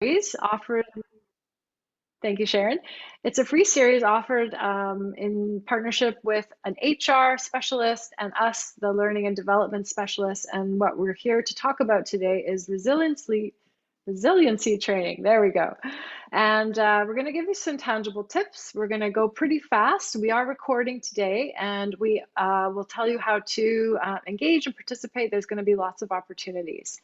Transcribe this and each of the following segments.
series offered. Thank you, Sharon. It's a free series offered in partnership with an HR specialist and us, the learning and development specialists. And what we're here to talk about today is resiliency training. There we go. And we're going to give you some tangible tips. We're going to go pretty fast. We are recording today, and we will tell you how to engage and participate. There's going to be lots of opportunities.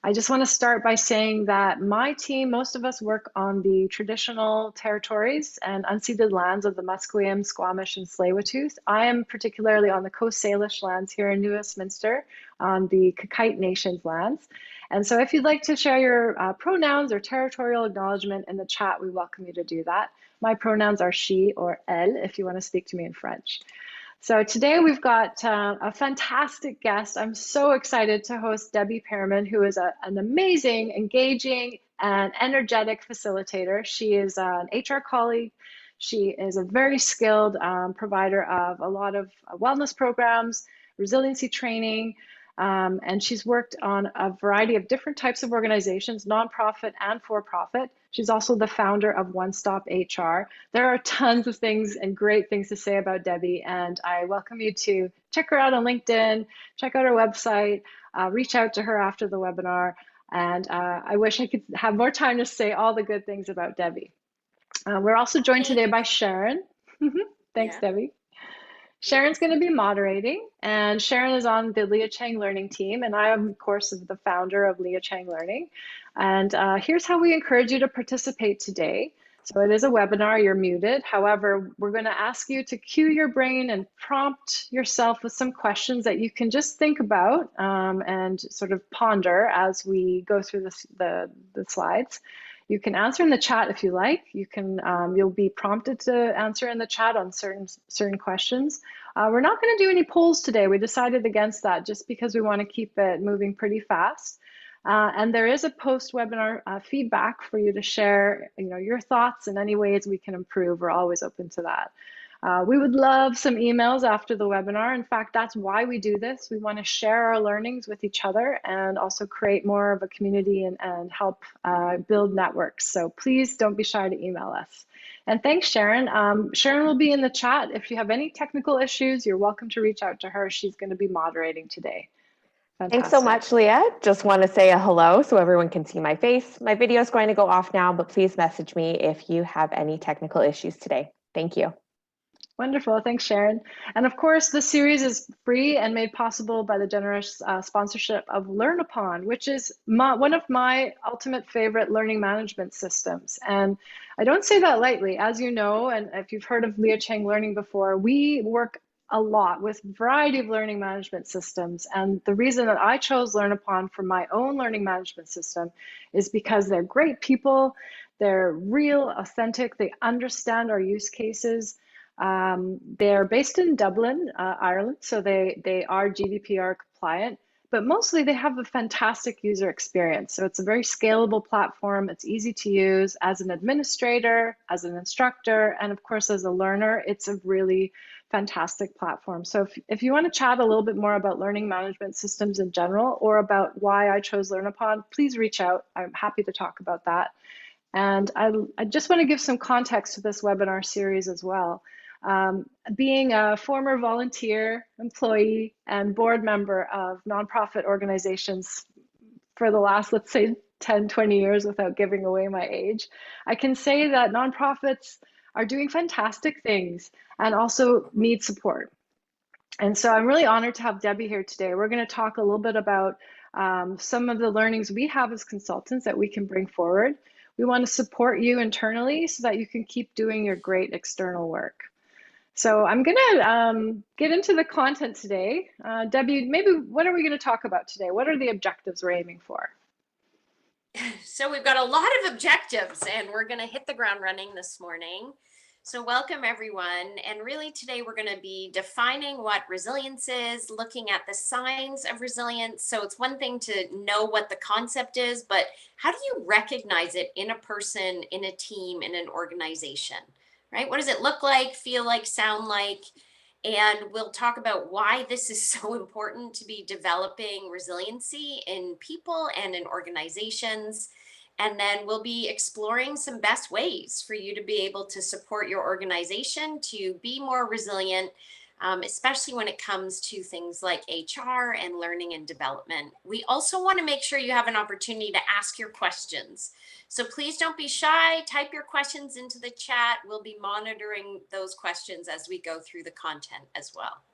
I just want to start by saying that my team, most of us work on the traditional territories and unceded lands of the Musqueam, Squamish, and Tsleil-Waututh. I am particularly on the Coast Salish lands here in New Westminster on the Kakite Nations lands. And so if you'd like to share your pronouns or territorial acknowledgement in the chat, we welcome you to do that. My pronouns are she or elle if you want to speak to me in French. So today we've got a fantastic guest. I'm so excited to host Debbie Pearmain, who is an amazing, engaging, and energetic facilitator. She is an HR colleague. She is a very skilled provider of a lot of wellness programs, resiliency training, and she's worked on a variety of different types of organizations, nonprofit and for-profit. She's also the founder of One Stop HR. There are tons of things and great things to say about Debbie, and I welcome you to check her out on LinkedIn, check out her website, reach out to her after the webinar, and I wish I could have more time to say all the good things about Debbie. We're also joined today by Sharon. Thanks, Debbie. Sharon's going to be moderating, and Sharon is on the Leah Chang Learning team, and I am, of course, the founder of Leah Chang Learning. And here's how we encourage you to participate today. So it is a webinar, you're muted. However, we're going to ask you to cue your brain and prompt yourself with some questions that you can just think about and sort of ponder as we go through the slides. You can answer in the chat if you like. You can, you'll be prompted to answer in the chat on certain questions. We're not going to do any polls today. We decided against that just because we want to keep it moving pretty fast. And there is a post-webinar feedback for you to share, your thoughts and any ways we can improve. We're always open to that. We would love some emails after the webinar. In fact, that's why we do this. We want to share our learnings with each other and also create more of a community and help build networks. So please don't be shy to email us. And thanks, Sharon. Sharon will be in the chat. If you have any technical issues, you're welcome to reach out to her. She's going to be moderating today. Fantastic. Thanks so much, Leah. Just want to say a hello so everyone can see my face. My video is going to go off now, but please message me if you have any technical issues today. Thank you. Wonderful. Thanks, Sharon. And of course, this series is free and made possible by the generous sponsorship of Learn Upon, which is one of my ultimate favorite learning management systems. And I don't say that lightly. As you know, and if you've heard of Leah Chang Learning before, we work a lot with a variety of learning management systems. And the reason that I chose Learn Upon for my own learning management system is because they're great people, they're real, authentic, they understand our use cases. They're based in Dublin, Ireland, so they are GDPR compliant, but mostly they have a fantastic user experience. So it's a very scalable platform. It's easy to use as an administrator, as an instructor, and of course, as a learner, it's a really fantastic platform. So if you want to chat a little bit more about learning management systems in general, or about why I chose Learn Upon, please reach out. I'm happy to talk about that. And I just want to give some context to this webinar series as well. Being a former volunteer, employee, and board member of nonprofit organizations for the last, let's say, 10, 20 years without giving away my age, I can say that nonprofits are doing fantastic things and also need support. And so I'm really honored to have Debbie here today. We're going to talk a little bit about some of the learnings we have as consultants that we can bring forward. We want to support you internally so that you can keep doing your great external work. So I'm going to get into the content today. Debbie, maybe what are we going to talk about today? What are the objectives we're aiming for? So we've got a lot of objectives and we're going to hit the ground running this morning. So welcome everyone. And really today we're going to be defining what resilience is, looking at the signs of resilience. So it's one thing to know what the concept is, but how do you recognize it in a person, in a team, in an organization? Right? What does it look like, feel like, sound like? And we'll talk about why this is so important to be developing resiliency in people and in organizations. And then we'll be exploring some best ways for you to be able to support your organization to be more resilient, especially when it comes to things like HR and learning and development. We also want to make sure you have an opportunity to ask your questions. So please don't be shy. Type your questions into the chat. We'll be monitoring those questions as we go through the content as well.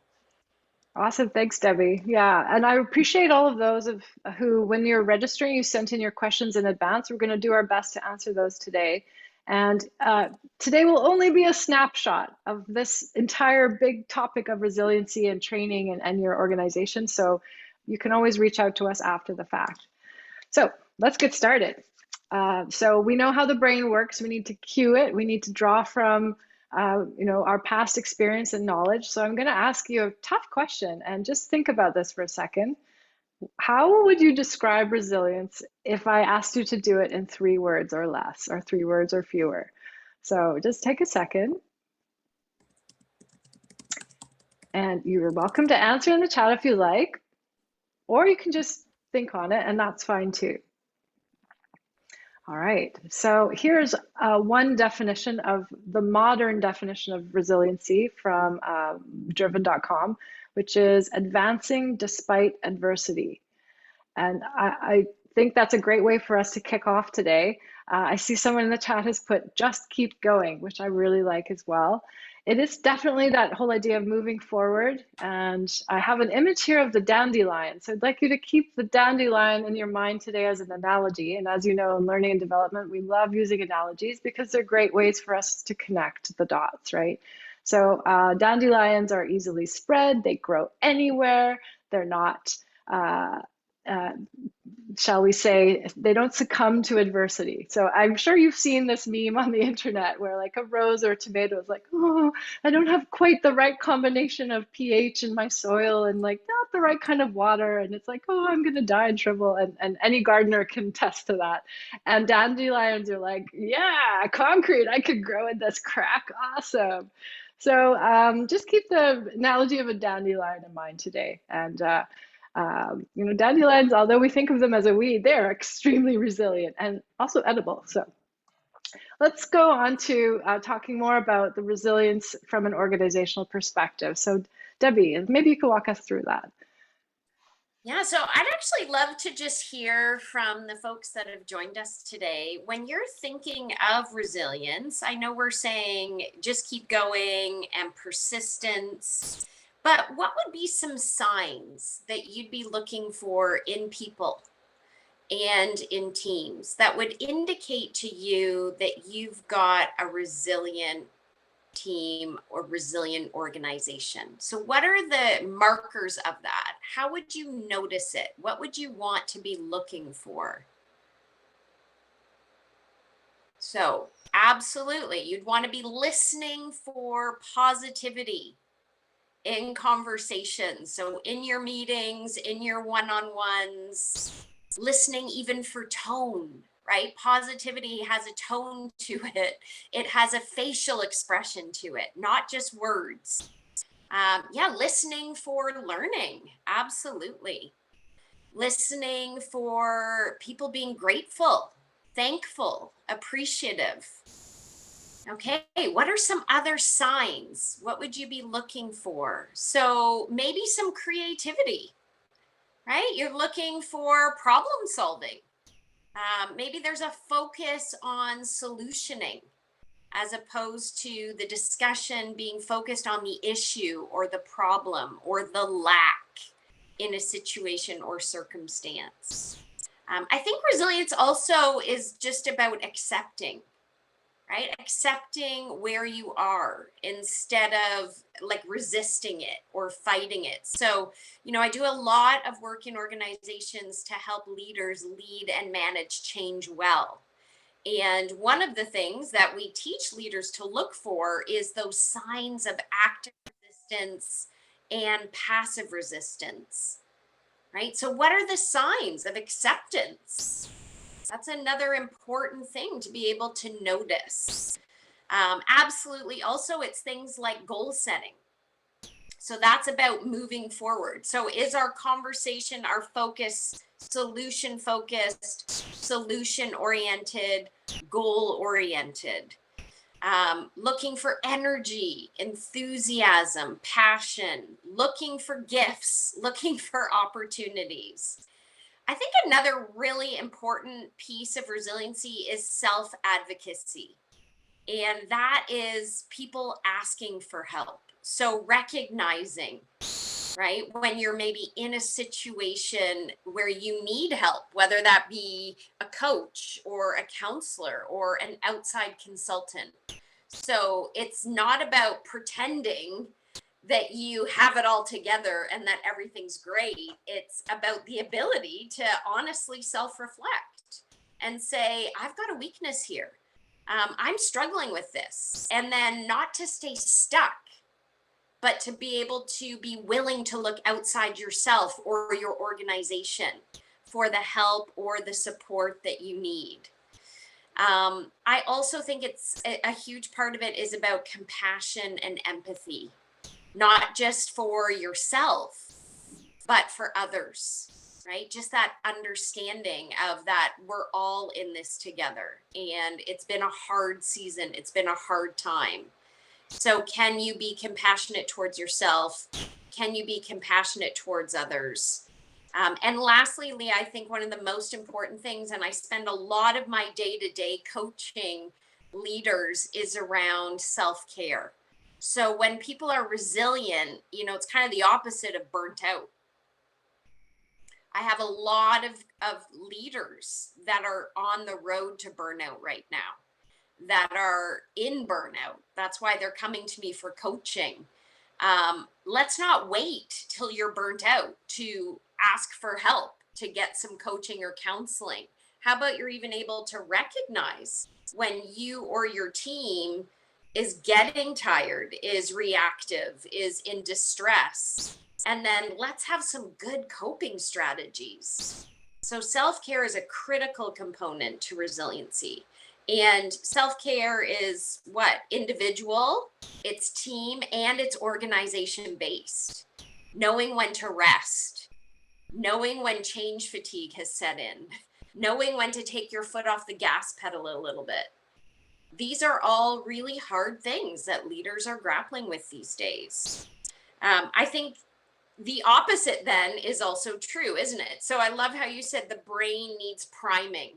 Awesome. Thanks, Debbie. Yeah. And I appreciate all of those of who, when you're registering, you sent in your questions in advance. We're going to do our best to answer those today. And today will only be a snapshot of this entire big topic of resiliency and training and your organization. So you can always reach out to us after the fact. So let's get started. So we know how the brain works. We need to cue it. We need to draw from our past experience and knowledge. So I'm going to ask you a tough question, and just think about this for a second. How would you describe resilience if I asked you to do it in 3 words or less, or 3 words or fewer? So just take a second. And you're welcome to answer in the chat if you like, or you can just think on it, and that's fine too. All right, so here's one definition of the modern definition of resiliency from driven.com, which is advancing despite adversity. And I think that's a great way for us to kick off today. I see someone in the chat has put just keep going, which I really like as well. It is definitely that whole idea of moving forward. And I have an image here of the dandelion. So I'd like you to keep the dandelion in your mind today as an analogy. And as you know, in learning and development, we love using analogies because they're great ways for us to connect the dots, right? So dandelions are easily spread. They grow anywhere. They're not shall we say, they don't succumb to adversity. So I'm sure you've seen this meme on the internet where like a rose or a tomato is like, oh, I don't have quite the right combination of pH in my soil and like not the right kind of water. And it's like, oh, I'm going to die and shrivel. And any gardener can attest to that. And dandelions are like, yeah, concrete, I could grow in this crack. Awesome. So just keep the analogy of a dandelion in mind today. And dandelions, although we think of them as a weed, they're extremely resilient and also edible. So let's go on to talking more about the resilience from an organizational perspective. So Debbie, maybe you could walk us through that. Yeah, so I'd actually love to just hear from the folks that have joined us today. When you're thinking of resilience, I know we're saying just keep going and persistence, but what would be some signs that you'd be looking for in people and in teams that would indicate to you that you've got a resilient team or resilient organization? So what are the markers of that? How would you notice it? What would you want to be looking for? So absolutely, you'd want to be listening for positivity in conversations. So in your meetings, in your one-on-ones, listening even for tone, right? Positivity has a tone to it. It has a facial expression to it, not just words. Listening for learning. Absolutely. Listening for people being grateful, thankful, appreciative. Okay, what are some other signs? What would you be looking for? So maybe some creativity, right? You're looking for problem solving. Maybe there's a focus on solutioning as opposed to the discussion being focused on the issue or the problem or the lack in a situation or circumstance. I think resilience also is just about accepting, right? Accepting where you are instead of like resisting it or fighting it. So, I do a lot of work in organizations to help leaders lead and manage change well. And one of the things that we teach leaders to look for is those signs of active resistance and passive resistance, right? So what are the signs of acceptance? That's another important thing to be able to notice. Absolutely. Also, it's things like goal setting. So that's about moving forward. So is our conversation, our focus, solution focused, solution oriented, goal oriented? Looking for energy, enthusiasm, passion, looking for gifts, looking for opportunities. I think another really important piece of resiliency is self advocacy. And that is people asking for help. So recognizing, right, when you're maybe in a situation where you need help, whether that be a coach or a counselor or an outside consultant. So it's not about pretending that you have it all together and that everything's great. It's about the ability to honestly self reflect and say, I've got a weakness here. I'm struggling with this. And then not to stay stuck, but to be able to be willing to look outside yourself or your organization for the help or the support that you need. I also think it's a huge part of it is about compassion and empathy, not just for yourself, but for others, right? Just that understanding of that we're all in this together. And it's been a hard season, it's been a hard time. So, can you be compassionate towards yourself? Can you be compassionate towards others? And lastly, Leah, I think one of the most important things, and I spend a lot of my day-to-day coaching leaders, is around self-care. So when people are resilient, it's kind of the opposite of burnt out. I have a lot of leaders that are on the road to burnout right now, that are in burnout. That's why they're coming to me for coaching. Let's not wait till you're burnt out to ask for help, to get some coaching or counseling. How about you're even able to recognize when you or your team is getting tired, is reactive, is in distress? And then let's have some good coping strategies. So, self care is a critical component to resiliency. And self care is what? Individual, it's team, and it's organization based. Knowing when to rest, knowing when change fatigue has set in, knowing when to take your foot off the gas pedal a little bit. These are all really hard things that leaders are grappling with these days. I think the opposite then is also true, isn't it? So I love how you said the brain needs priming.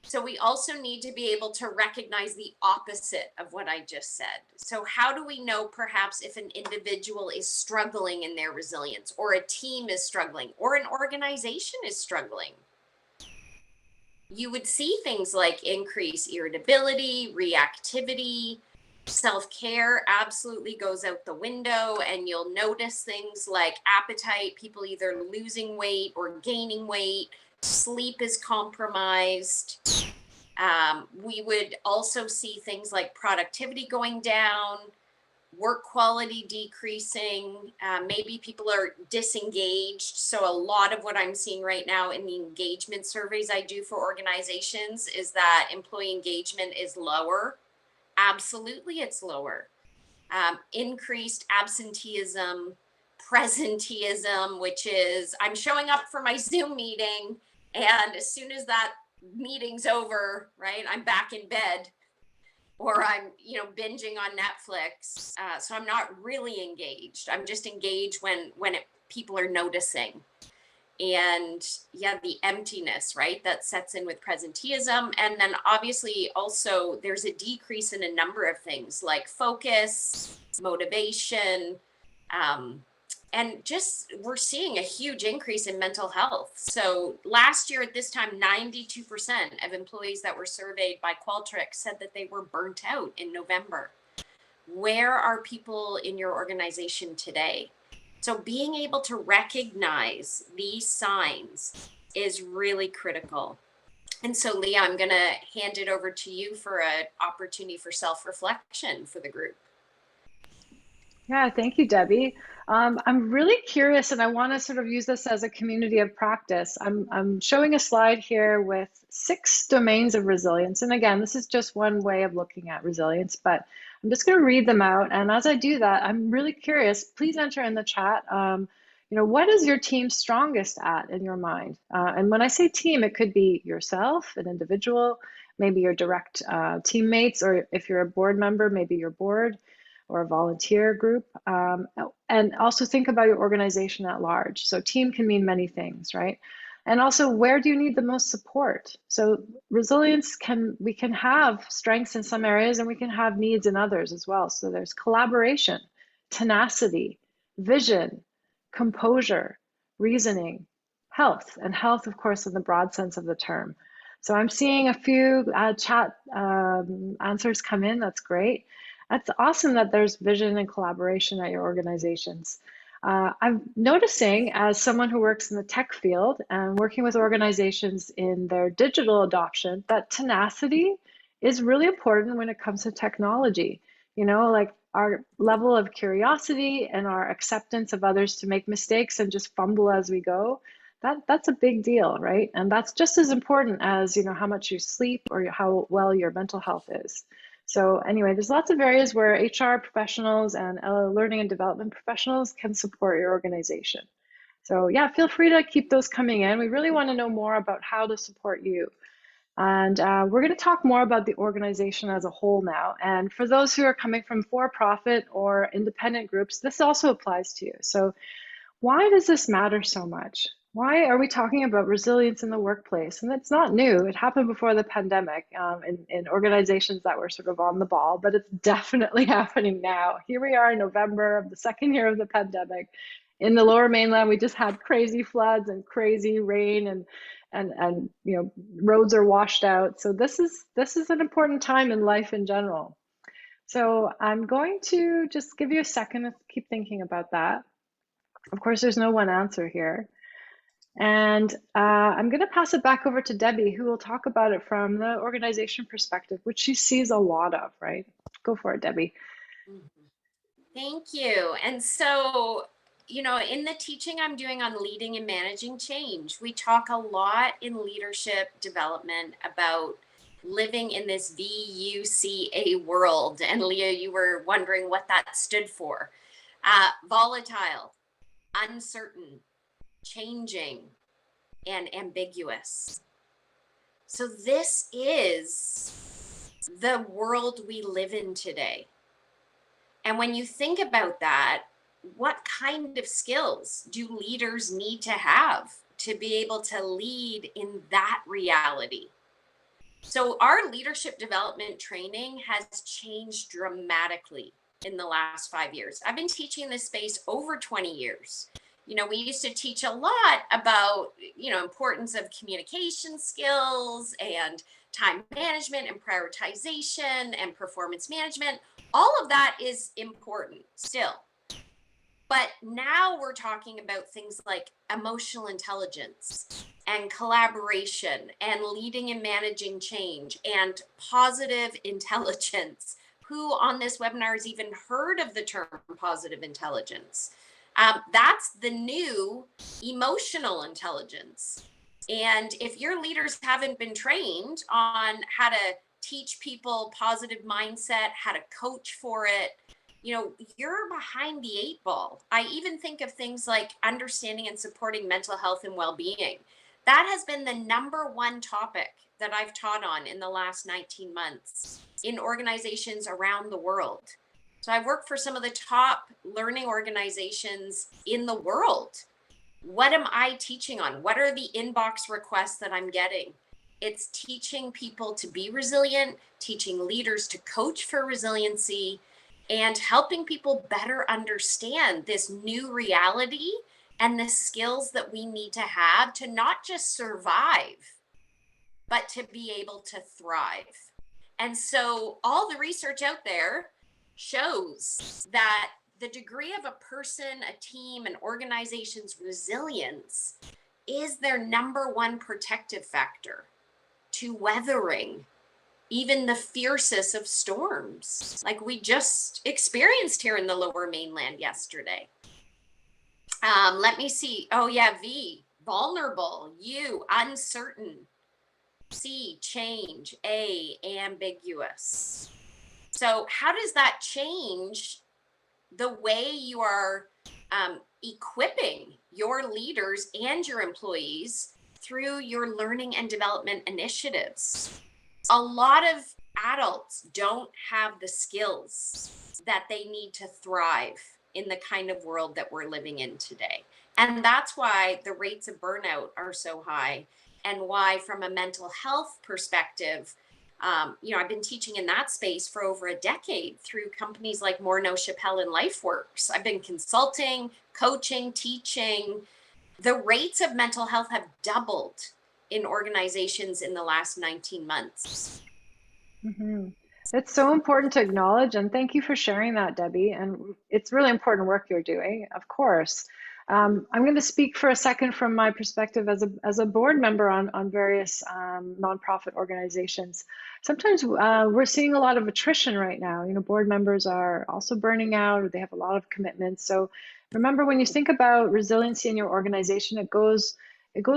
So we also need to be able to recognize the opposite of what I just said. So how do we know perhaps if an individual is struggling in their resilience, or a team is struggling, or an organization is struggling? You would see things like increased irritability, reactivity. Self-care absolutely goes out the window, and you'll notice things like appetite, people either losing weight or gaining weight. Sleep is compromised. We would also see things like productivity going down, work quality decreasing. Maybe people are disengaged. So a lot of what I'm seeing right now in the engagement surveys I do for organizations is that employee engagement is lower. Absolutely, it's lower. Increased absenteeism, presenteeism, which is I'm showing up for my Zoom meeting, and as soon as that meeting's over, right, I'm back in bed, or I'm, binging on Netflix. So I'm not really engaged. I'm just engaged when people are noticing. And yeah, the emptiness, right, that sets in with presenteeism. And then obviously also there's a decrease in a number of things like focus, motivation, and just we're seeing a huge increase in mental health. So last year at this time, 92% of employees that were surveyed by Qualtrics said that they were burnt out in November. Where are people in your organization today? So being able to recognize these signs is really critical. And so, Leah, I'm going to hand it over to you for an opportunity for self-reflection for the group. Yeah, thank you, Debbie. I'm really curious, and I want to sort of use this as a community of practice. I'm showing a slide here with 6 domains of resilience. And again, this is just one way of looking at resilience, but I'm just going to read them out. And as I do that, I'm really curious. Please enter in the chat. What is your team strongest at in your mind? And when I say team, it could be yourself, an individual, maybe your direct teammates, or if you're a board member, maybe your board or a volunteer group. And also think about your organization at large. So team can mean many things, right? And also, where do you need the most support? So resilience we can have strengths in some areas and we can have needs in others as well. So there's collaboration, tenacity, vision, composure, reasoning, health, and health, of course, in the broad sense of the term. So I'm seeing a few chat answers come in. That's great. That's awesome that there's vision and collaboration at your organizations. I'm noticing, as someone who works in the tech field and working with organizations in their digital adoption, that tenacity is really important when it comes to technology. Like our level of curiosity and our acceptance of others to make mistakes and just fumble as we go, that's a big deal, right? And that's just as important as how much you sleep or how well your mental health is. So anyway, there's lots of areas where HR professionals and learning and development professionals can support your organization. So yeah, feel free to keep those coming in. We really want to know more about how to support you. And we're going to talk more about the organization as a whole now. And for those who are coming from for-profit or independent groups, this also applies to you. So why does this matter so much? Why are we talking about resilience in the workplace? And it's not new. It happened before the pandemic in organizations that were sort of on the ball, but it's definitely happening now. Here we are in November of the second year of the pandemic. In the Lower Mainland, we just had crazy floods and crazy rain and roads are washed out. So this is an important time in life in general. So I'm going to just give you a second to keep thinking about that. Of course, there's no one answer here. And I'm going to pass it back over to Debbie, who will talk about it from the organization perspective, which she sees a lot of, right? Go for it, Debbie. Thank you. And so, in the teaching I'm doing on leading and managing change, we talk a lot in leadership development about living in this VUCA world. And Leah, you were wondering what that stood for. Volatile, uncertain, changing, and ambiguous. So this is the world we live in today. And when you think about that, what kind of skills do leaders need to have to be able to lead in that reality? So our leadership development training has changed dramatically in the last 5 years. I've been teaching this space over 20 years. We used to teach a lot about, importance of communication skills and time management and prioritization and performance management. All of that is important still. But now we're talking about things like emotional intelligence and collaboration and leading and managing change and positive intelligence. Who on this webinar has even heard of the term positive intelligence? That's the new emotional intelligence. And if your leaders haven't been trained on how to teach people positive mindset, how to coach for it, you're behind the 8 ball. I even think of things like understanding and supporting mental health and well-being. That has been the #1 topic that I've taught on in the last 19 months in organizations around the world. So I work for some of the top learning organizations in the world. What am I teaching on? What are the inbox requests that I'm getting? It's teaching people to be resilient, teaching leaders to coach for resiliency, and helping people better understand this new reality and the skills that we need to have to not just survive, but to be able to thrive. And so all the research out there shows that the degree of a person, a team, an organization's resilience is their #1 protective factor to weathering even the fiercest of storms, like we just experienced here in the Lower Mainland yesterday. Let me see. Oh yeah, V, vulnerable. U, uncertain. C, change. A, ambiguous. So how does that change the way you are equipping your leaders and your employees through your learning and development initiatives? A lot of adults don't have the skills that they need to thrive in the kind of world that we're living in today. And that's why the rates of burnout are so high, and why, from a mental health perspective, I've been teaching in that space for over a decade through companies like Morneau, Chappelle, and LifeWorks. I've been consulting, coaching, teaching. The rates of mental health have doubled in organizations in the last 19 months. Mhm. It's so important to acknowledge, and thank you for sharing that, Debbie. And it's really important work you're doing, of course. I'm going to speak for a second from my perspective as a board member on various nonprofit organizations. Sometimes we're seeing a lot of attrition right now. You know, board members are also burning out, or they have a lot of commitments. So remember, when you think about resiliency in your organization, it goes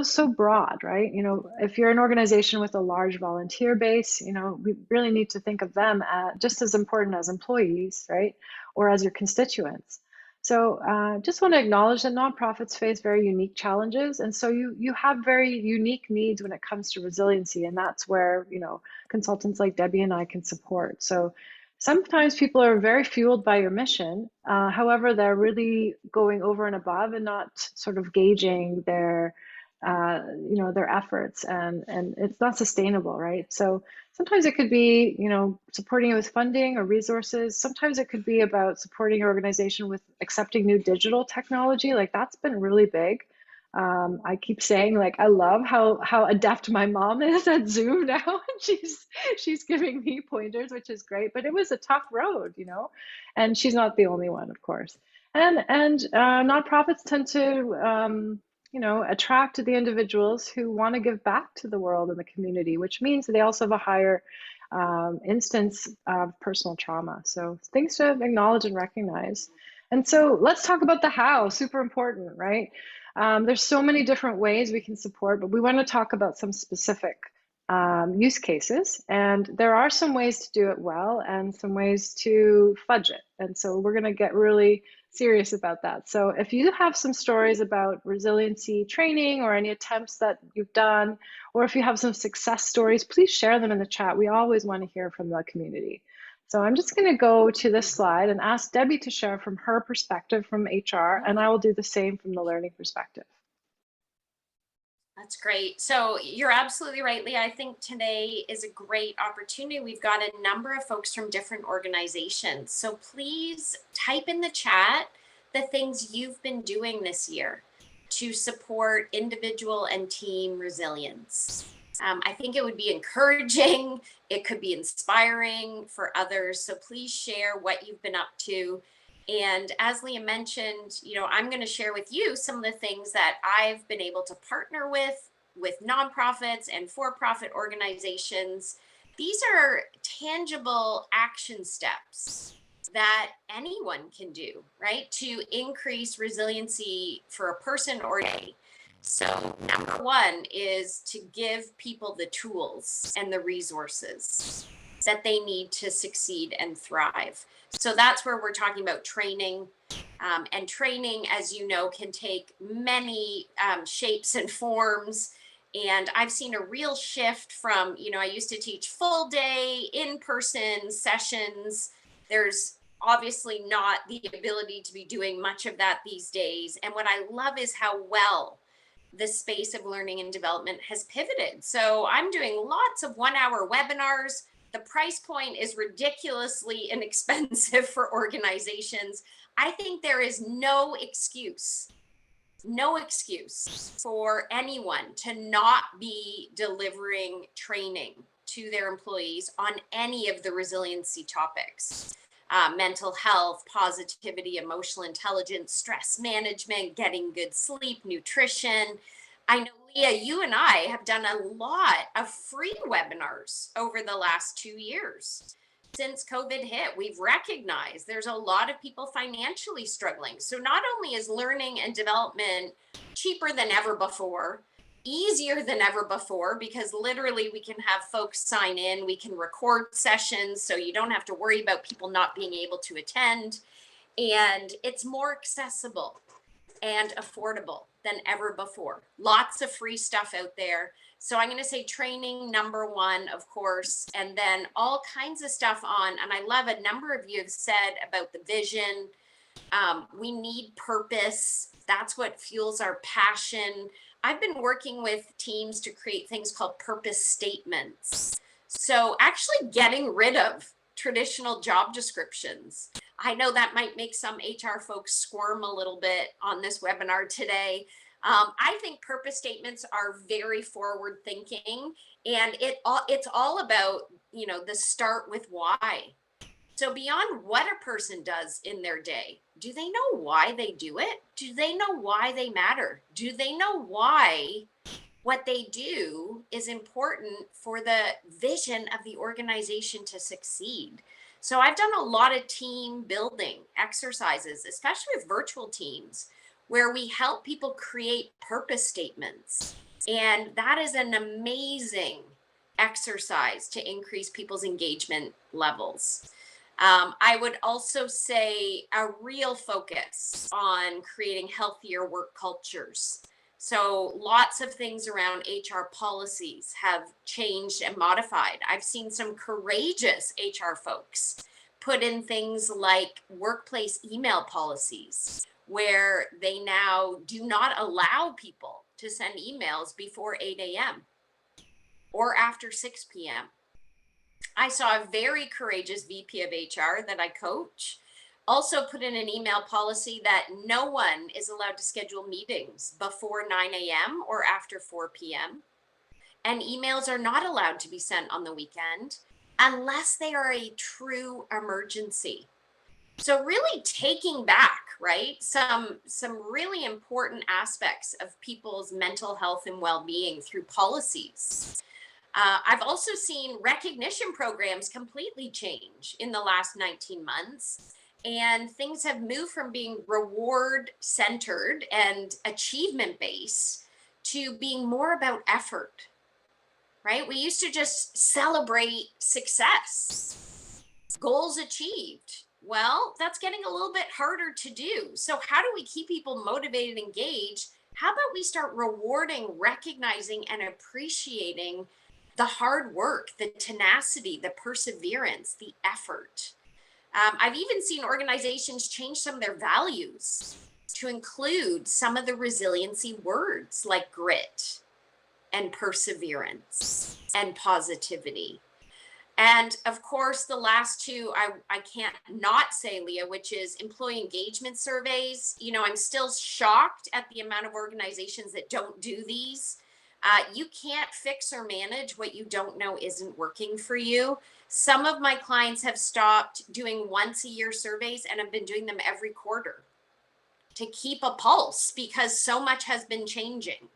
so broad, right? You know, if you're an organization with a large volunteer base, you know, we really need to think of them just as important as employees, right? Or as your constituents. So just want to acknowledge that nonprofits face very unique challenges. And so you have very unique needs when it comes to resiliency. And that's where, you know, consultants like Debbie and I can support. So sometimes people are very fueled by your mission. However, they're really going over and above and not sort of gauging their efforts, and it's not sustainable, right? So sometimes it could be, you know, supporting it with funding or resources. Sometimes it could be about supporting your organization with accepting new digital technology. Like, that's been really big. I keep saying, like, I love how adept my mom is at Zoom now. She's giving me pointers, which is great, but it was a tough road, you know, and she's not the only one, of course. And nonprofits tend to you know, attract the individuals who want to give back to the world and the community, which means they also have a higher instance of personal trauma. So things to acknowledge and recognize. And so let's talk about the how, super important, right? There's so many different ways we can support, but we want to talk about some specific use cases. And there are some ways to do it well and some ways to fudge it. And so we're going to get really serious about that. So if you have some stories about resiliency training or any attempts that you've done, or if you have some success stories, please share them in the chat. We always want to hear from the community. So I'm just going to go to this slide and ask Debbie to share from her perspective from HR, and I will do the same from the learning perspective. That's great. So you're absolutely right, Leah. I think today is a great opportunity. We've got a number of folks from different organizations. So please type in the chat the things you've been doing this year to support individual and team resilience. I think it would be encouraging. It could be inspiring for others. So please share what you've been up to. And as Leah mentioned, you know, I'm going to share with you some of the things that I've been able to partner with nonprofits and for-profit organizations. These are tangible action steps that anyone can do, right, to increase resiliency for a person or a day. So number one is to give people the tools and the resources that they need to succeed and thrive. So that's where we're talking about training. And training, as you know, can take many shapes and forms. And I've seen a real shift from, you know, I used to teach full day in-person sessions. There's obviously not the ability to be doing much of that these days. And what I love is how well the space of learning and development has pivoted. So I'm doing lots of 1-hour webinars. The price point is ridiculously inexpensive for organizations. I think there is no excuse for anyone to not be delivering training to their employees on any of the resiliency topics. Mental health, positivity, emotional intelligence, stress management, getting good sleep, nutrition. I know, Leah, you and I have done a lot of free webinars over the last 2 years since COVID hit. We've recognized there's a lot of people financially struggling. So not only is learning and development cheaper than ever before, easier than ever before, because literally we can have folks sign in, we can record sessions, so you don't have to worry about people not being able to attend. And it's more accessible and affordable than ever before. Lots of free stuff out there. So I'm going to say training number one, of course, and then all kinds of stuff on. And I love a number of you have said about the vision. We need purpose. That's what fuels our passion. I've been working with teams to create things called purpose statements. So actually getting rid of traditional job descriptions. I know that might make some HR folks squirm a little bit on this webinar today. I think purpose statements are very forward thinking, and it's all about, the start with why. So beyond what a person does in their day, do they know why they do it? Do they know why they matter? Do they know why what they do is important for the vision of the organization to succeed? So I've done a lot of team building exercises, especially with virtual teams, where we help people create purpose statements. And that is an amazing exercise to increase people's engagement levels. I would also say a real focus on creating healthier work cultures. So lots of things around HR policies have changed and modified. I've seen some courageous HR folks put in things like workplace email policies, where they now do not allow people to send emails before 8 a.m. or after 6 p.m. I saw a very courageous VP of HR that I coach also put in an email policy that no one is allowed to schedule meetings before 9 a.m. or after 4 p.m. And emails are not allowed to be sent on the weekend unless they are a true emergency. So really taking back, right, some really important aspects of people's mental health and well-being through policies. I've also seen recognition programs completely change in the last 19 months. And things have moved from being reward centered and achievement based to being more about effort, right? We used to just celebrate success, goals achieved. Well, that's getting a little bit harder to do. So how do we keep people motivated and engaged? How about we start rewarding, recognizing, and appreciating the hard work, the tenacity, the perseverance, the effort? I've even seen organizations change some of their values to include some of the resiliency words like grit and perseverance and positivity. And of course, the last two, I can't not say, Leah, which is employee engagement surveys. I'm still shocked at the amount of organizations that don't do these. You can't fix or manage what you don't know isn't working for you. Some of my clients have stopped doing once a year surveys and have been doing them every quarter to keep a pulse, because so much has been changing.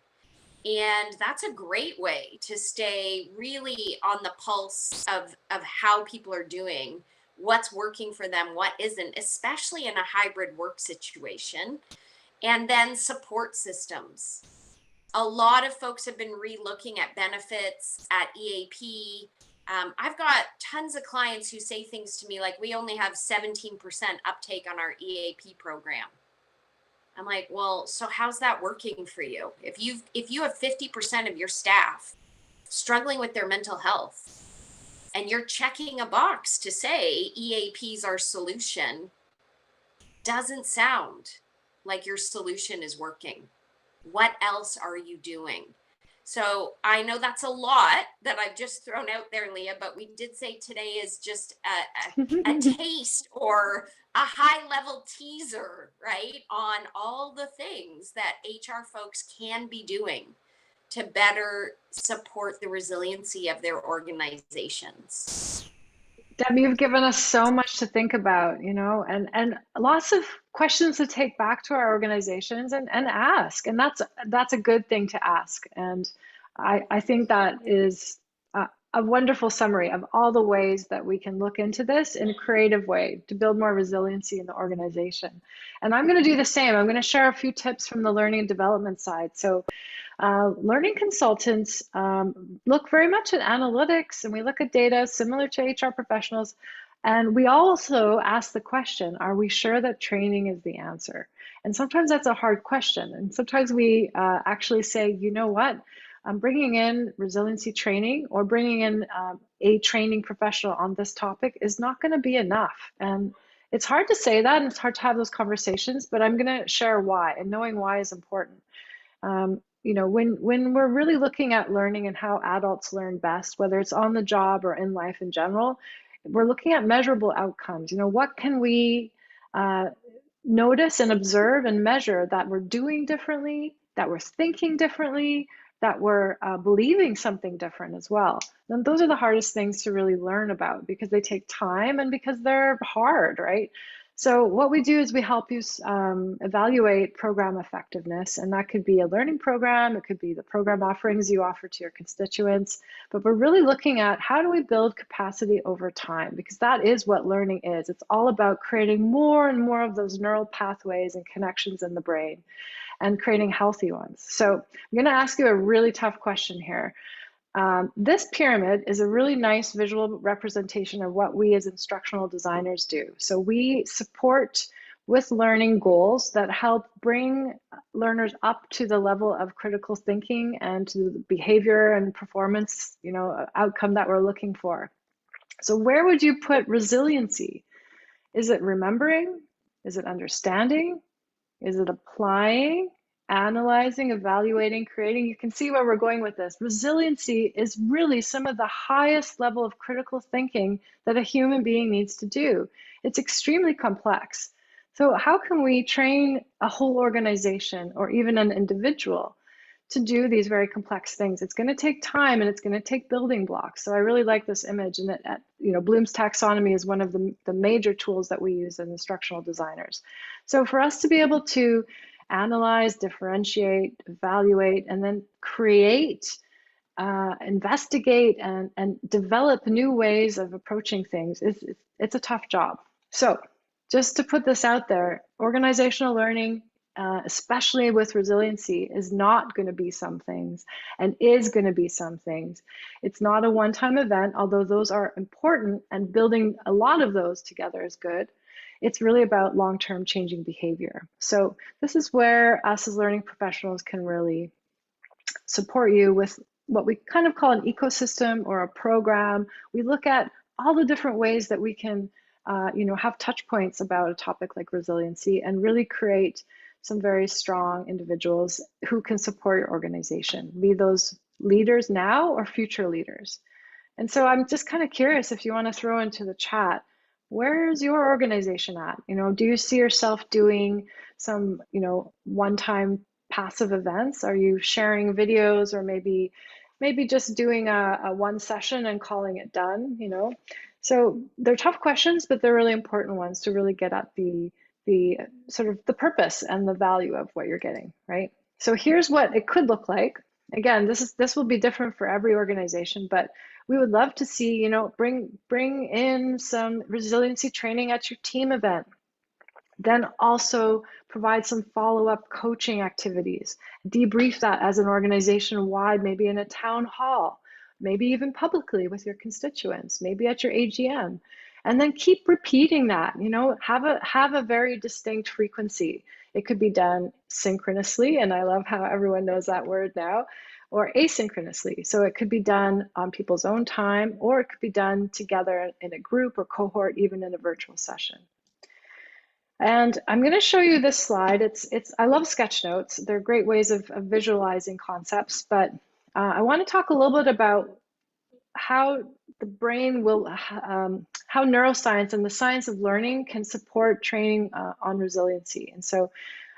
And that's a great way to stay really on the pulse of how people are doing, what's working for them, what isn't, especially in a hybrid work situation. And then support systems. A lot of folks have been re-looking at benefits, at EAP. I've got tons of clients who say things to me like, we only have 17% uptake on our EAP program. I'm like, well, so how's that working for you? If you have 50% of your staff struggling with their mental health and you're checking a box to say EAP's our solution, doesn't sound like your solution is working. What else are you doing? So I know that's a lot that I've just thrown out there, Leah, but we did say today is just a taste or a high level teaser, right, on all the things that HR folks can be doing to better support the resiliency of their organizations. Deb, you've given us so much to think about, and lots of questions to take back to our organizations and ask. And that's a good thing to ask. And I think that is a wonderful summary of all the ways that we can look into this in a creative way to build more resiliency in the organization. And I'm going to do the same. I'm going to share a few tips from the learning and development side. So learning consultants look very much at analytics, and we look at data similar to HR professionals. And we also ask the question, are we sure that training is the answer? And sometimes that's a hard question. And sometimes we actually say, you know what? Bringing in resiliency training or bringing in a training professional on this topic is not going to be enough. And it's hard to say that, and it's hard to have those conversations, but I'm going to share why, and knowing why is important. You know, when we're really looking at learning and how adults learn best, whether it's on the job or in life in general, we're looking at measurable outcomes. You know, what can we notice and observe and measure that we're doing differently, that we're thinking differently, that we're believing something different as well. And those are the hardest things to really learn about because they take time and because they're hard, right? So what we do is we help you evaluate program effectiveness, and that could be a learning program, it could be the program offerings you offer to your constituents, but we're really looking at how do we build capacity over time, because that is what learning is. It's all about creating more and more of those neural pathways and connections in the brain and creating healthy ones. So I'm going to ask you a really tough question here. This pyramid is a really nice visual representation of what we as instructional designers do. So we support with learning goals that help bring learners up to the level of critical thinking and to the behavior and performance, you know, outcome that we're looking for. So where would you put resiliency? Is it remembering? Is it understanding? Is it applying, analyzing, evaluating, creating? You can see where we're going with this. Resiliency is really some of the highest level of critical thinking that a human being needs to do. It's extremely complex. So how can we train a whole organization or even an individual to do these very complex things? It's going to take time and it's going to take building blocks. So I really like this image, and that, you know, Bloom's taxonomy is one of the major tools that we use as instructional designers. So for us to be able to analyze, differentiate, evaluate, and then create, investigate, and develop new ways of approaching things, it's a tough job. So just to put this out there, organizational learning, especially with resiliency, is not going to be some things and is going to be some things. It's not a one-time event, although those are important, and building a lot of those together is good. It's really about long-term changing behavior. So this is where us as learning professionals can really support you with what we kind of call an ecosystem or a program. We look at all the different ways that we can you know, have touch points about a topic like resiliency and really create some very strong individuals who can support your organization, be those leaders now or future leaders. And so I'm just kind of curious if you want to throw into the chat, where's your organization at? You know, do you see yourself doing some, you know, one-time passive events? Are you sharing videos, or maybe just doing a one session and calling it done, you know? So they're tough questions, but they're really important ones to really get at the sort of the purpose and the value of what you're getting, right? So here's what it could look like. Again, this will be different for every organization, but we would love to see, you know, bring in some resiliency training at your team event. Then also provide some follow-up coaching activities. Debrief that as an organization wide, maybe in a town hall, maybe even publicly with your constituents, maybe at your AGM. And then keep repeating that, you know, have a very distinct frequency. It could be done synchronously, and I love how everyone knows that word now, or asynchronously. So it could be done on people's own time, or it could be done together in a group or cohort, even in a virtual session. And I'm going to show you this slide. I love sketch notes. They're great ways of visualizing concepts, but I want to talk a little bit about how the brain will, how neuroscience and the science of learning can support training on resiliency. And so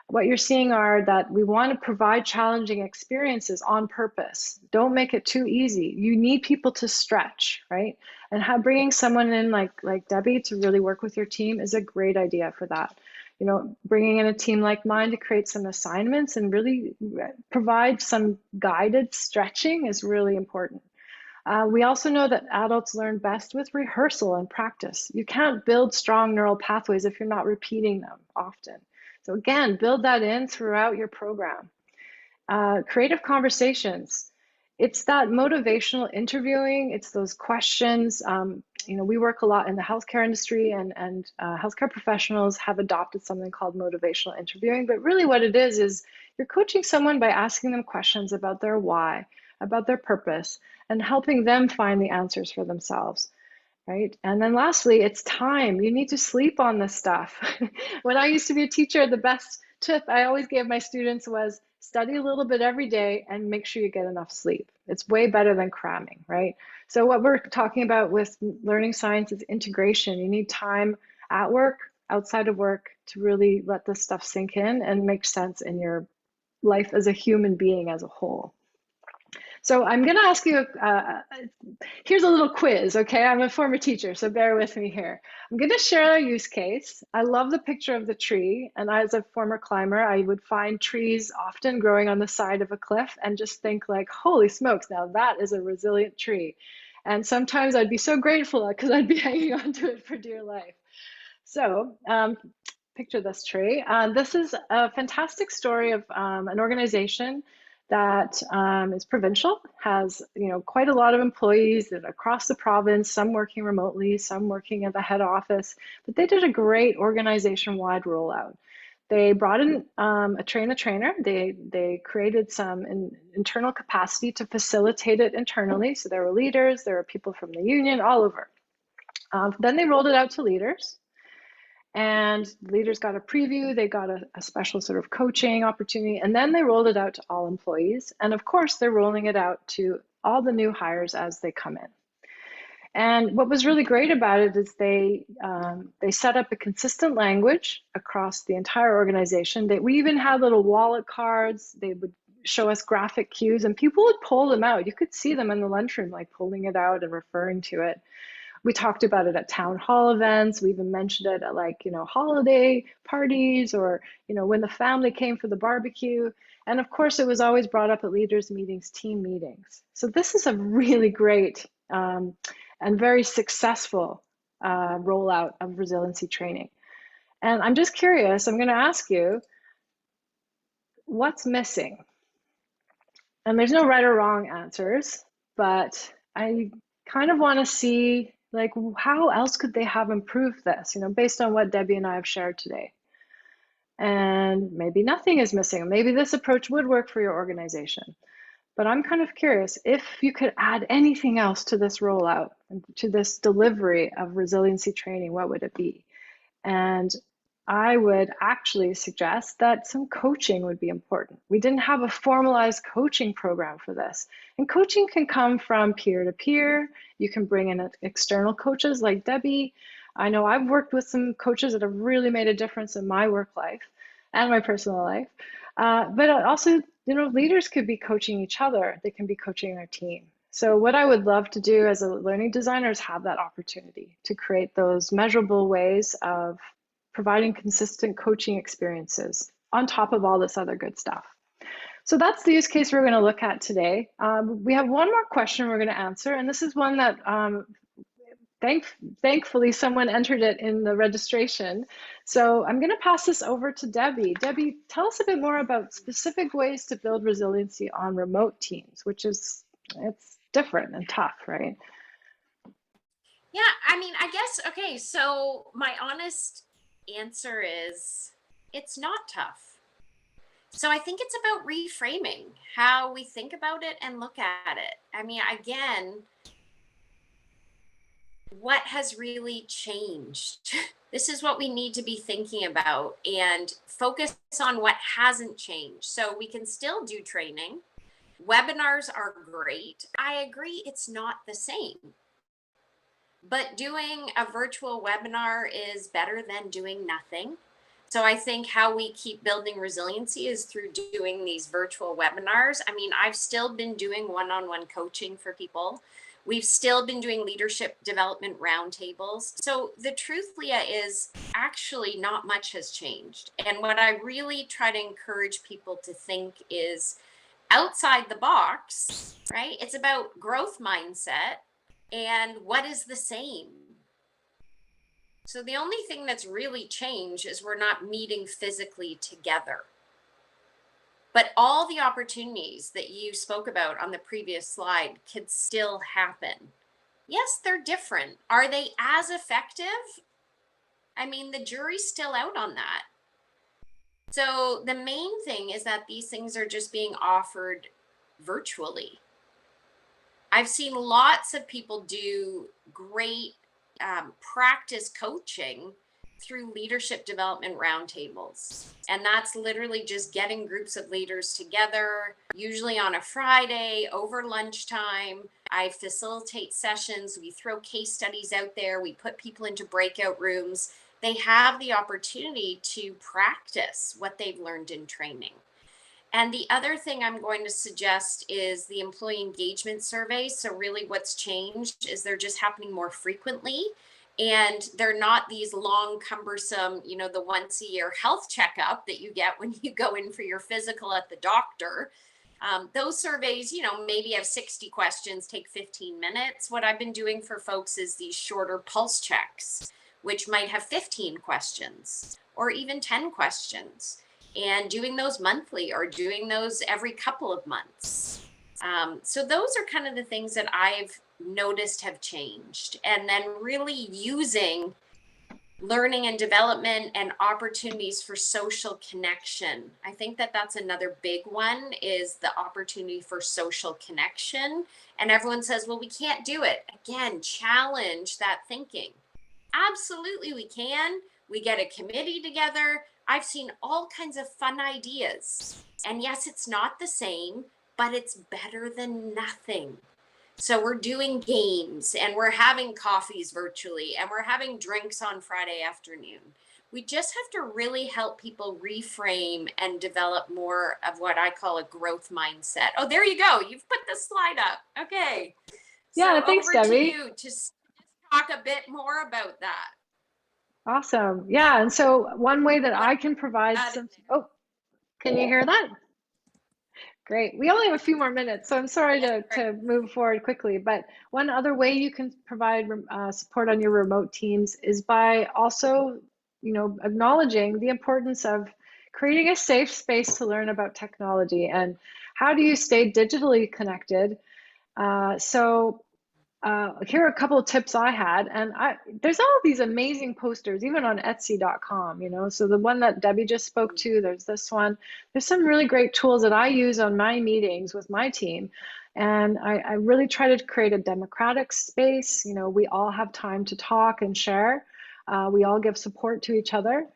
what you're seeing are that we want to provide challenging experiences on purpose. Don't make it too easy. You need people to stretch, right? And bringing someone in like Debbie to really work with your team is a great idea for that. You know, bringing in a team like mine to create some assignments and really provide some guided stretching is really important. We also know that adults learn best with rehearsal and practice. You can't build strong neural pathways if you're not repeating them often. So again, build that in throughout your program. Creative conversations. It's that motivational interviewing. It's those questions. We work a lot in the healthcare industry, and healthcare professionals have adopted something called motivational interviewing. But really what it is you're coaching someone by asking them questions about their why, about their purpose, and helping them find the answers for themselves. Right. And then lastly, it's time. You need to sleep on this stuff. When I used to be a teacher, the best tip I always gave my students was study a little bit every day and make sure you get enough sleep. It's way better than cramming, right? So what we're talking about with learning science is integration. You need time at work, outside of work, to really let this stuff sink in and make sense in your life as a human being as a whole. So I'm going to ask you, here's a little quiz, okay? I'm a former teacher, so bear with me here. I'm going to share a use case. I love the picture of the tree, and as a former climber, I would find trees often growing on the side of a cliff and just think like, holy smokes, now that is a resilient tree. And sometimes I'd be so grateful because I'd be hanging on to it for dear life. So picture this tree. This is a fantastic story of an organization that is provincial, has quite a lot of employees that across the province, some working remotely, some working at the head office, but they did a great organization-wide rollout. They brought in a trainer. They created some internal capacity to facilitate it internally. So there were leaders, there were people from the union, all over. Then they rolled it out to leaders. And leaders got a preview, they got a special sort of coaching opportunity, and then they rolled it out to all employees. And of course, they're rolling it out to all the new hires as they come in. And what was really great about it is they set up a consistent language across the entire organization. We even had little wallet cards. They would show us graphic cues, and people would pull them out. You could see them in the lunchroom, like pulling it out and referring to it. We talked about it at town hall events. We even mentioned it at holiday parties, or, when the family came for the barbecue. And of course, it was always brought up at leaders meetings, team meetings. So this is a really great and very successful rollout of resiliency training. And I'm just curious, I'm going to ask you, what's missing? And there's no right or wrong answers, but I kind of want to see, how else could they have improved this, based on what Debbie and I have shared today. And maybe nothing is missing. Maybe this approach would work for your organization. But I'm kind of curious, if you could add anything else to this rollout, and to this delivery of resiliency training, what would it be? And I would actually suggest that some coaching would be important. We didn't have a formalized coaching program for this. And coaching can come from peer to peer. You can bring in external coaches like Debbie. I know I've worked with some coaches that have really made a difference in my work life and my personal life. But also, leaders could be coaching each other. They can be coaching their team. So what I would love to do as a learning designer is have that opportunity to create those measurable ways of providing consistent coaching experiences on top of all this other good stuff. So that's the use case we're going to look at today. We have one more question we're going to answer, and this is one that thankfully someone entered it in the registration. So I'm going to pass this over to Debbie. Debbie, tell us a bit more about specific ways to build resiliency on remote teams, it's different and tough, right? Yeah, I guess, okay, so my honest answer is it's not tough. So I think it's about reframing how we think about it and look at it. Again, what has really changed? This is what we need to be thinking about and focus on what hasn't changed. So we can still do training. Webinars are great. I agree, it's not the same. But doing a virtual webinar is better than doing nothing. So I think how we keep building resiliency is through doing these virtual webinars. I've still been doing one-on-one coaching for people. We've still been doing leadership development roundtables. So the truth, Leah, is actually not much has changed. And what I really try to encourage people to think is, outside the box, right? It's about growth mindset and what is the same. So the only thing that's really changed is we're not meeting physically together. But all the opportunities that you spoke about on the previous slide could still happen. Yes, they're different. Are they as effective? I mean, the jury's still out on that. So the main thing is that these things are just being offered virtually. I've seen lots of people do great practice coaching through leadership development roundtables. And that's literally just getting groups of leaders together, usually on a Friday over lunchtime. I facilitate sessions. We throw case studies out there. We put people into breakout rooms. They have the opportunity to practice what they've learned in training. And the other thing I'm going to suggest is the employee engagement surveys. So really what's changed is they're just happening more frequently, and they're not these long, cumbersome, the once a year health checkup that you get when you go in for your physical at the doctor. Those surveys, maybe have 60 questions, take 15 minutes. What I've been doing for folks is these shorter pulse checks, which might have 15 questions or even 10 questions. And doing those monthly or doing those every couple of months. So those are kind of the things that I've noticed have changed. And then really using learning and development and opportunities for social connection. I think that that's another big one, is the opportunity for social connection. And everyone says, well, we can't do it. Again, challenge that thinking. Absolutely, we can. We get a committee together. I've seen all kinds of fun ideas. And yes, it's not the same, but it's better than nothing. So we're doing games and we're having coffees virtually and we're having drinks on Friday afternoon. We just have to really help people reframe and develop more of what I call a growth mindset. Oh, there you go. You've put the slide up. Okay. Yeah, So thanks, over to Debbie. you to talk a bit more about that. Awesome. Yeah, and so one way that I can provide some, oh, can you hear that? Great. We only have a few more minutes, so I'm sorry to move forward quickly. But one other way you can provide support on your remote teams is by also, acknowledging the importance of creating a safe space to learn about technology and how do you stay digitally connected. Here are a couple of tips I had, and there's all these amazing posters, even on Etsy.com, So the one that Debbie just spoke to, there's this one. There's some really great tools that I use on my meetings with my team, and I really try to create a democratic space. We all have time to talk and share. We all give support to each other.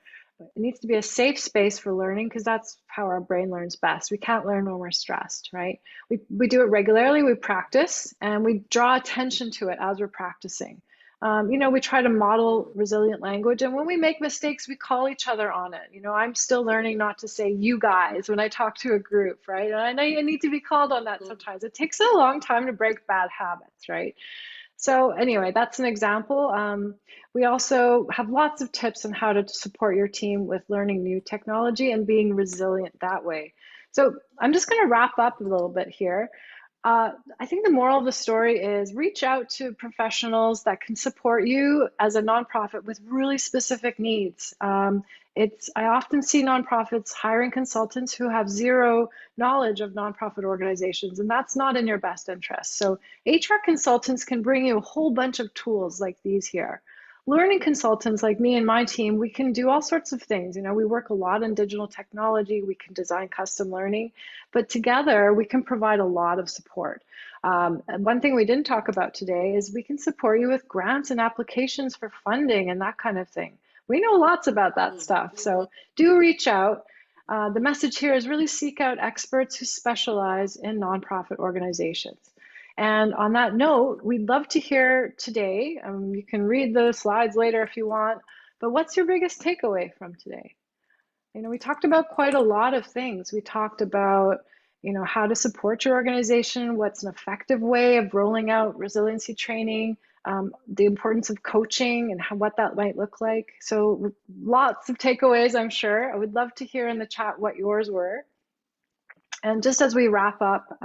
It needs to be a safe space for learning because that's how our brain learns best. We can't learn when we're stressed, right? We do it regularly, we practice, and we draw attention to it as we're practicing. We try to model resilient language, and when we make mistakes, we call each other on it. I'm still learning not to say you guys when I talk to a group, right? And I know you need to be called on that sometimes. It takes a long time to break bad habits, right? So anyway, that's an example. We also have lots of tips on how to support your team with learning new technology and being resilient that way. So I'm just going to wrap up a little bit here. I think the moral of the story is reach out to professionals that can support you as a nonprofit with really specific needs. I often see nonprofits hiring consultants who have zero knowledge of nonprofit organizations, and that's not in your best interest. So HR consultants can bring you a whole bunch of tools like these here. Learning consultants like me and my team, we can do all sorts of things. We work a lot in digital technology, we can design custom learning, but together we can provide a lot of support. And one thing we didn't talk about today is we can support you with grants and applications for funding and that kind of thing. We know lots about that stuff, so do reach out. The message here is really seek out experts who specialize in nonprofit organizations. And on that note, we'd love to hear today. You can read the slides later if you want, but what's your biggest takeaway from today? We talked about quite a lot of things. We talked about, how to support your organization, what's an effective way of rolling out resiliency training, the importance of coaching and what that might look like. So lots of takeaways, I'm sure. I would love to hear in the chat what yours were. And just as we wrap up,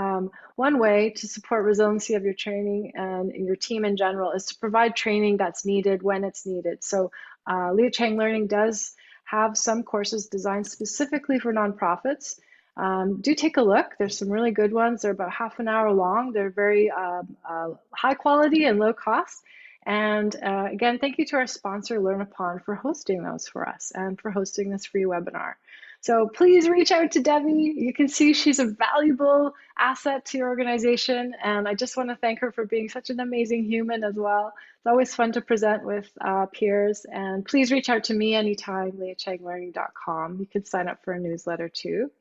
one way to support resiliency of your training and your team in general is to provide training that's needed when it's needed. So Leah Chang Learning does have some courses designed specifically for nonprofits. Do take a look. There's some really good ones. They're about half an hour long. They're very high quality and low cost. And again, thank you to our sponsor, Learn Upon, for hosting those for us and for hosting this free webinar. So please reach out to Debbie. You can see she's a valuable asset to your organization. And I just want to thank her for being such an amazing human as well. It's always fun to present with peers. And please reach out to me anytime, leahchanglearning.com. You can sign up for a newsletter too.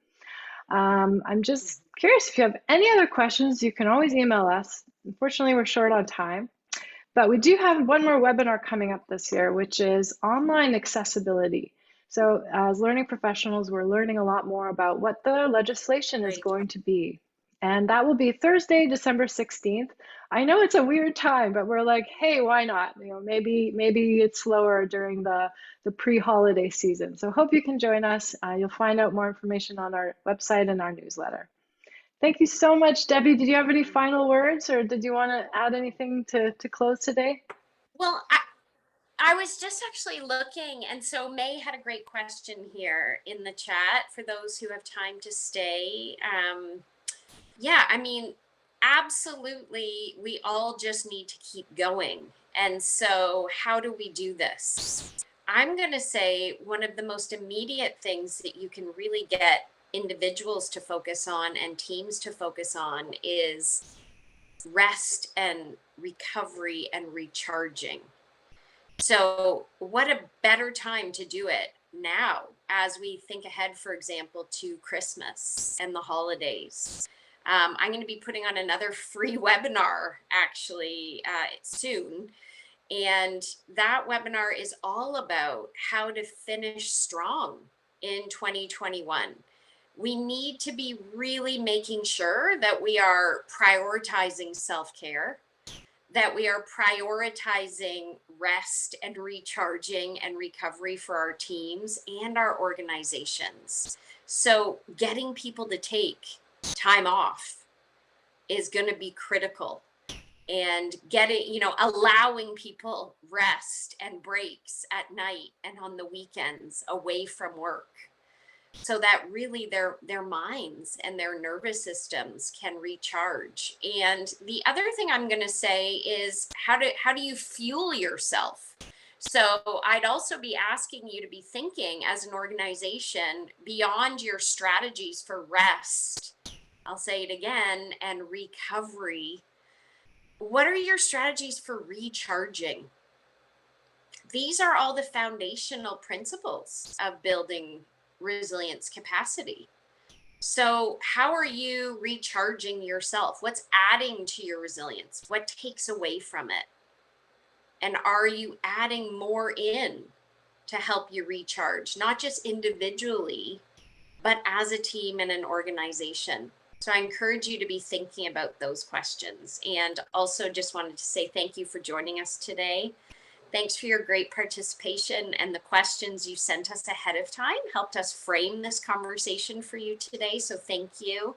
I'm just curious if you have any other questions, you can always email us. Unfortunately, we're short on time. But we do have one more webinar coming up this year, which is online accessibility. So as learning professionals, we're learning a lot more about what the legislation is going to be. And that will be Thursday, December 16th. I know it's a weird time, but we're like, hey, why not? You know, maybe it's slower during the pre-holiday season. So hope you can join us. You'll find out more information on our website and our newsletter. Thank you so much, Debbie. Did you have any final words, or did you want to add anything to close today? Well, I was just actually looking, and so May had a great question here in the chat for those who have time to stay. Yeah, I mean, absolutely, we all just need to keep going. And so how do we do this? I'm going to say one of the most immediate things that you can really get individuals to focus on and teams to focus on is rest and recovery and recharging. So what a better time to do it now as we think ahead, for example, to Christmas and the holidays. I'm going to be putting on another free webinar actually soon. And that webinar is all about how to finish strong in 2021. We need to be really making sure that we are prioritizing self-care, that we are prioritizing rest and recharging and recovery for our teams and our organizations. So getting people to take time off is going to be critical, and allowing people rest and breaks at night and on the weekends away from work, so that really their minds and their nervous systems can recharge. And the other thing I'm going to say is how do you fuel yourself? So I'd also be asking you to be thinking as an organization beyond your strategies for rest. I'll say it again, and recovery. What are your strategies for recharging? These are all the foundational principles of building resilience capacity. So how are you recharging yourself? What's adding to your resilience? What takes away from it? And are you adding more in to help you recharge, not just individually, but as a team and an organization? So I encourage you to be thinking about those questions. And also just wanted to say thank you for joining us today. Thanks for your great participation, and the questions you sent us ahead of time helped us frame this conversation for you today. So thank you.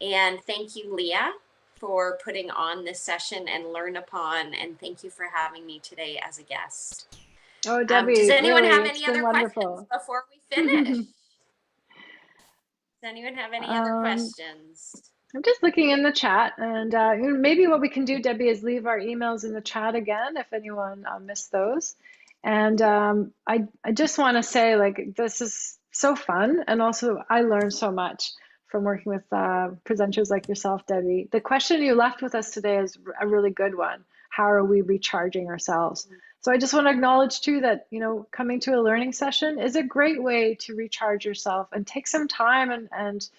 And thank you, Leah, for putting on this session and Learn Upon. And thank you for having me today as a guest. Oh, Debbie, does anyone really, have any other questions before we finish? Does anyone have any other questions? I'm just looking in the chat, and maybe what we can do, Debbie, is leave our emails in the chat again if anyone missed those. And I just want to say, like, this is so fun, and also I learned so much from working with presenters like yourself, Debbie. The question you left with us today is a really good one. How are we recharging ourselves? So I just want to acknowledge too that, you know, coming to a learning session is a great way to recharge yourself and take some time and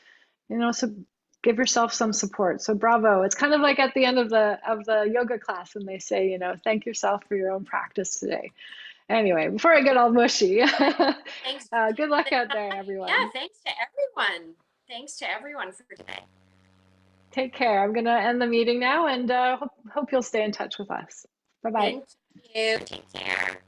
you know, so give yourself some support. So bravo. It's kind of like at the end of the yoga class when they say, you know, thank yourself for your own practice today. Anyway, before I get all mushy, good luck out there, everyone. Yeah, thanks to everyone. Thanks to everyone for today. Take care. I'm going to end the meeting now, and hope you'll stay in touch with us. Bye-bye. Thank you. Take care.